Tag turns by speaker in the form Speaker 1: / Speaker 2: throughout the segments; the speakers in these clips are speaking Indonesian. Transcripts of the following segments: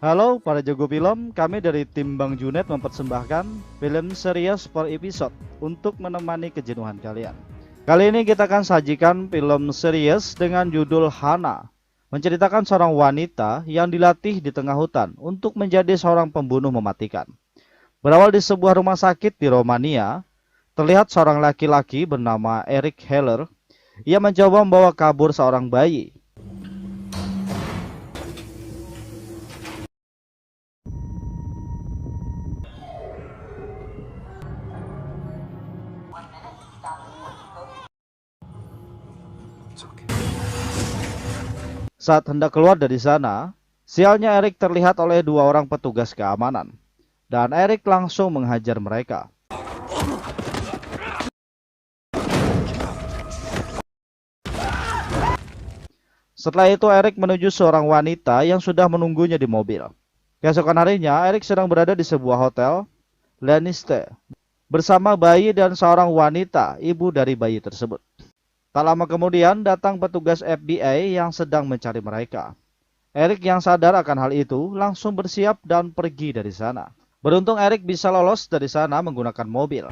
Speaker 1: Halo para jago film, kami dari tim Bang Junet mempersembahkan film serius per episode untuk menemani kejenuhan kalian. Kali ini kita akan sajikan film serius dengan judul Hana, menceritakan seorang wanita yang dilatih di tengah hutan untuk menjadi seorang pembunuh mematikan. Berawal di sebuah rumah sakit di Romania, terlihat seorang laki-laki bernama Eric Heller. Ia mencoba membawa kabur seorang bayi. Saat hendak keluar dari sana, sialnya Eric terlihat oleh dua orang petugas keamanan, dan Eric langsung menghajar mereka. Setelah itu Eric menuju seorang wanita yang sudah menunggunya di mobil. Keesokan harinya, Eric sedang berada di sebuah hotel, Laniste, bersama bayi dan seorang wanita, ibu dari bayi tersebut. Tak lama kemudian datang petugas FBI yang sedang mencari mereka. Eric yang sadar akan hal itu langsung bersiap dan pergi dari sana. Beruntung Eric bisa lolos dari sana menggunakan mobil.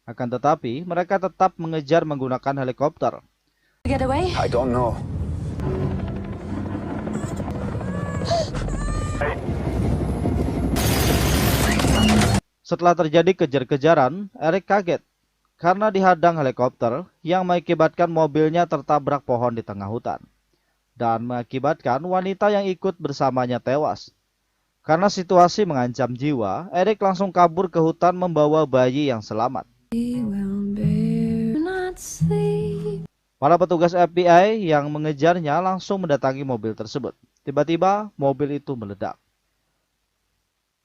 Speaker 1: Akan tetapi mereka tetap mengejar menggunakan helikopter.
Speaker 2: Get away?
Speaker 3: I don't know.
Speaker 1: Setelah terjadi kejar-kejaran, Eric kaget karena dihadang helikopter yang mengakibatkan mobilnya tertabrak pohon di tengah hutan dan mengakibatkan wanita yang ikut bersamanya tewas. Karena situasi mengancam jiwa, Eric langsung kabur ke hutan membawa bayi yang selamat. Para petugas FBI yang mengejarnya langsung mendatangi mobil tersebut. Tiba-tiba mobil itu meledak.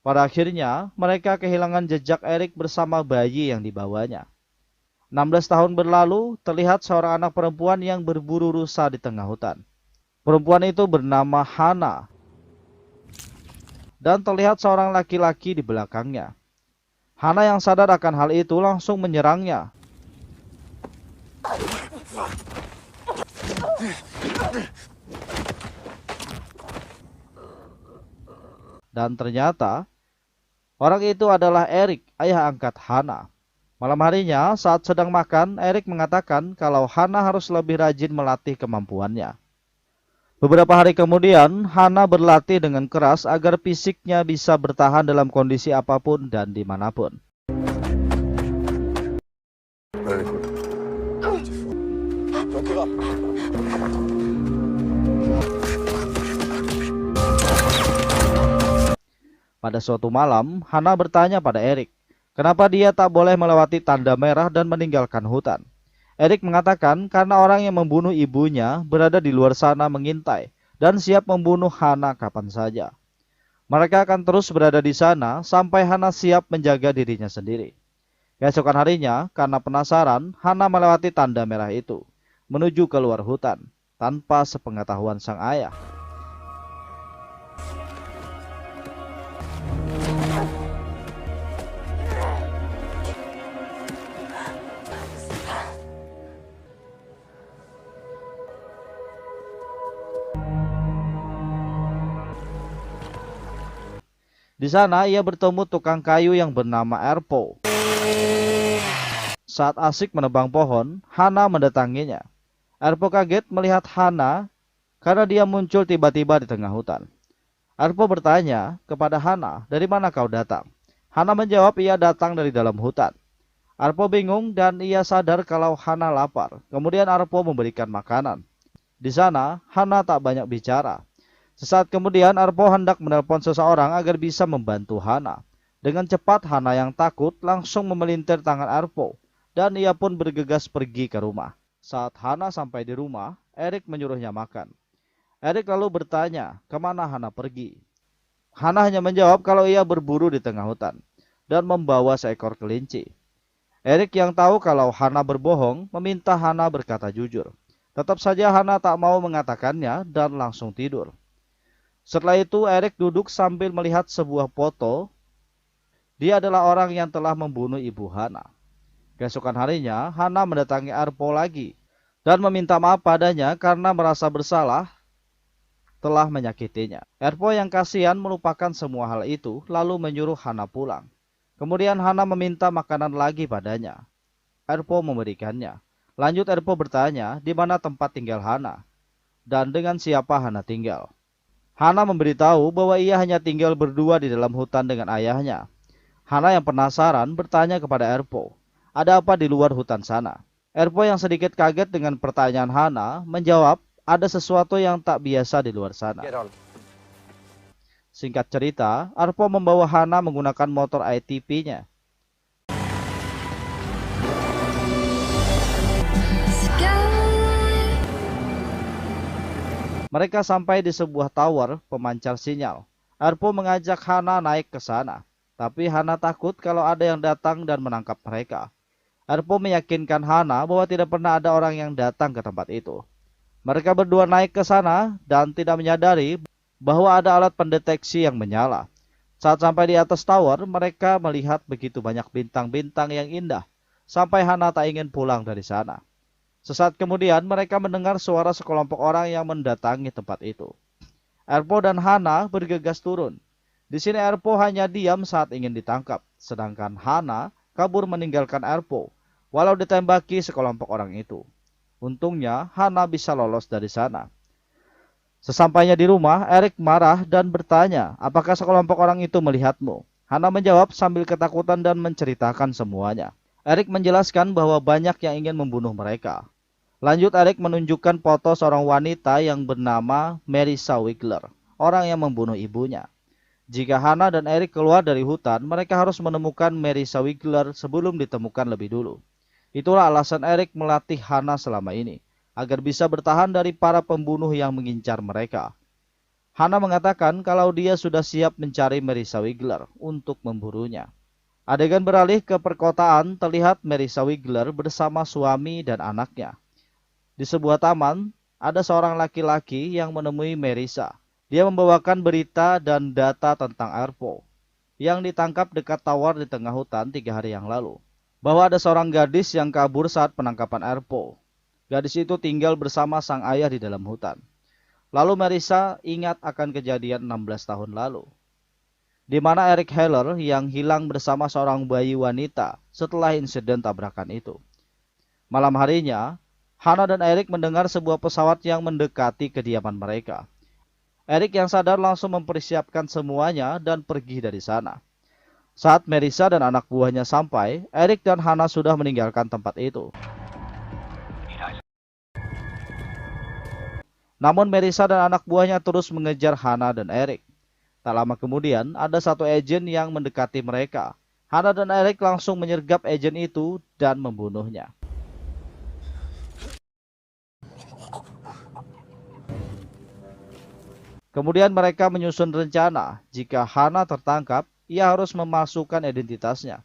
Speaker 1: Pada akhirnya, mereka kehilangan jejak Eric bersama bayi yang dibawanya. 16 tahun berlalu, terlihat seorang anak perempuan yang berburu rusa di tengah hutan. Perempuan itu bernama Hana. Dan terlihat seorang laki-laki di belakangnya. Hana yang sadar akan hal itu langsung menyerangnya. Dan ternyata orang itu adalah Eric, ayah angkat Hana. Malam harinya saat sedang makan, Eric mengatakan kalau Hana harus lebih rajin melatih kemampuannya. Beberapa hari kemudian, Hana berlatih dengan keras agar fisiknya bisa bertahan dalam kondisi apapun dan dimanapun.
Speaker 3: Very good. Beautiful. Don't give up.
Speaker 1: Pada suatu malam, Hana bertanya pada Eric, kenapa dia tak boleh melewati tanda merah dan meninggalkan hutan. Eric mengatakan karena orang yang membunuh ibunya berada di luar sana mengintai dan siap membunuh Hana kapan saja. Mereka akan terus berada di sana sampai Hana siap menjaga dirinya sendiri. Keesokan harinya, karena penasaran, Hana melewati tanda merah itu, menuju keluar hutan, tanpa sepengetahuan sang ayah. Di sana ia bertemu tukang kayu yang bernama Erpo. Saat asik menebang pohon, Hana mendatanginya. Erpo kaget melihat Hana karena dia muncul tiba-tiba di tengah hutan. Erpo bertanya kepada Hana, dari mana kau datang? Hana menjawab ia datang dari dalam hutan. Erpo bingung dan ia sadar kalau Hana lapar. Kemudian Erpo memberikan makanan. Di sana, Hana tak banyak bicara. Sesaat kemudian Erpo hendak menelpon seseorang agar bisa membantu Hana. Dengan cepat Hana yang takut langsung memelintir tangan Erpo dan ia pun bergegas pergi ke rumah. Saat Hana sampai di rumah, Eric menyuruhnya makan. Eric lalu bertanya kemana Hana pergi. Hana hanya menjawab kalau ia berburu di tengah hutan dan membawa seekor kelinci. Eric yang tahu kalau Hana berbohong meminta Hana berkata jujur. Tetap saja Hana tak mau mengatakannya dan langsung tidur. Setelah itu Eric duduk sambil melihat sebuah foto. Dia adalah orang yang telah membunuh ibu Hana. Keesokan harinya, Hana mendatangi Erpo lagi dan meminta maaf padanya karena merasa bersalah telah menyakitinya. Erpo yang kasihan melupakan semua hal itu lalu menyuruh Hana pulang. Kemudian Hana meminta makanan lagi padanya. Erpo memberikannya. Lanjut Erpo bertanya di mana tempat tinggal Hana dan dengan siapa Hana tinggal. Hana memberitahu bahwa ia hanya tinggal berdua di dalam hutan dengan ayahnya. Hana yang penasaran bertanya kepada Erpo, ada apa di luar hutan sana? Erpo yang sedikit kaget dengan pertanyaan Hana menjawab, ada sesuatu yang tak biasa di luar sana. Singkat cerita, Erpo membawa Hana menggunakan motor ATV-nya. Mereka sampai di sebuah tower pemancar sinyal. Erpo mengajak Hana naik ke sana, tapi Hana takut kalau ada yang datang dan menangkap mereka. Erpo meyakinkan Hana bahwa tidak pernah ada orang yang datang ke tempat itu. Mereka berdua naik ke sana dan tidak menyadari bahwa ada alat pendeteksi yang menyala. Saat sampai di atas tower, mereka melihat begitu banyak bintang-bintang yang indah, sampai Hana tak ingin pulang dari sana. Sesaat kemudian mereka mendengar suara sekelompok orang yang mendatangi tempat itu. Erpo dan Hana bergegas turun. Di sini Erpo hanya diam saat ingin ditangkap, sedangkan Hana kabur meninggalkan Erpo, walau ditembaki sekelompok orang itu. Untungnya Hana bisa lolos dari sana. Sesampainya di rumah, Eric marah dan bertanya, apakah sekelompok orang itu melihatmu? Hana menjawab sambil ketakutan dan menceritakan semuanya. Eric menjelaskan bahwa banyak yang ingin membunuh mereka. Lanjut, Eric menunjukkan foto seorang wanita yang bernama Marissa Wigler, orang yang membunuh ibunya. Jika Hana dan Eric keluar dari hutan, mereka harus menemukan Marissa Wigler sebelum ditemukan lebih dulu. Itulah alasan Eric melatih Hana selama ini, agar bisa bertahan dari para pembunuh yang mengincar mereka. Hana mengatakan kalau dia sudah siap mencari Marissa Wigler untuk memburunya. Adegan beralih ke perkotaan, terlihat Marissa Wigler bersama suami dan anaknya. Di sebuah taman, ada seorang laki-laki yang menemui Marissa. Dia membawakan berita dan data tentang Erpo yang ditangkap dekat tower di tengah hutan 3 hari yang lalu. Bahwa ada seorang gadis yang kabur saat penangkapan Erpo. Gadis itu tinggal bersama sang ayah di dalam hutan. Lalu Marissa ingat akan kejadian 16 tahun lalu, di mana Eric Heller yang hilang bersama seorang bayi wanita setelah insiden tabrakan itu. Malam harinya, Hana dan Eric mendengar sebuah pesawat yang mendekati kediaman mereka. Eric yang sadar langsung mempersiapkan semuanya dan pergi dari sana. Saat Marissa dan anak buahnya sampai, Eric dan Hana sudah meninggalkan tempat itu. Namun Marissa dan anak buahnya terus mengejar Hana dan Eric. Tak lama kemudian, ada satu agen yang mendekati mereka. Hana dan Eric langsung menyergap agen itu dan membunuhnya. Kemudian mereka menyusun rencana, jika Hana tertangkap, ia harus memasukkan identitasnya.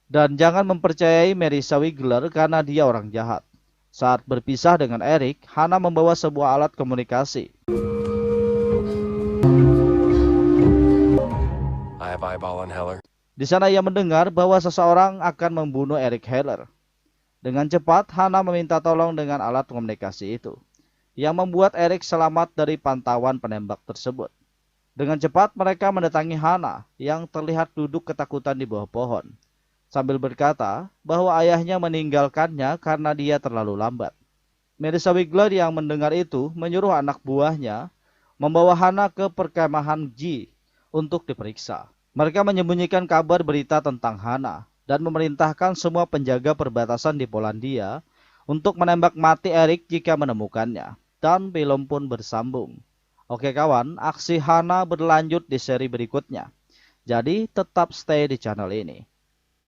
Speaker 1: Dan jangan mempercayai Marissa Wigler karena dia orang jahat. Saat berpisah dengan Eric, Hana membawa sebuah alat komunikasi.
Speaker 3: I have eyeball on Heller.
Speaker 1: Di sana ia mendengar bahwa seseorang akan membunuh Eric Heller. Dengan cepat, Hana meminta tolong dengan alat komunikasi itu, yang membuat Eric selamat dari pantauan penembak tersebut. Dengan cepat mereka mendatangi Hana yang terlihat duduk ketakutan di bawah pohon, sambil berkata bahwa ayahnya meninggalkannya karena dia terlalu lambat. Marissa Wigler yang mendengar itu menyuruh anak buahnya membawa Hana ke perkemahan G untuk diperiksa. Mereka menyembunyikan kabar berita tentang Hana dan memerintahkan semua penjaga perbatasan di Polandia untuk menembak mati Eric jika menemukannya. Dan film pun bersambung. Oke kawan, aksi Hana berlanjut di seri berikutnya. Jadi tetap stay di channel ini.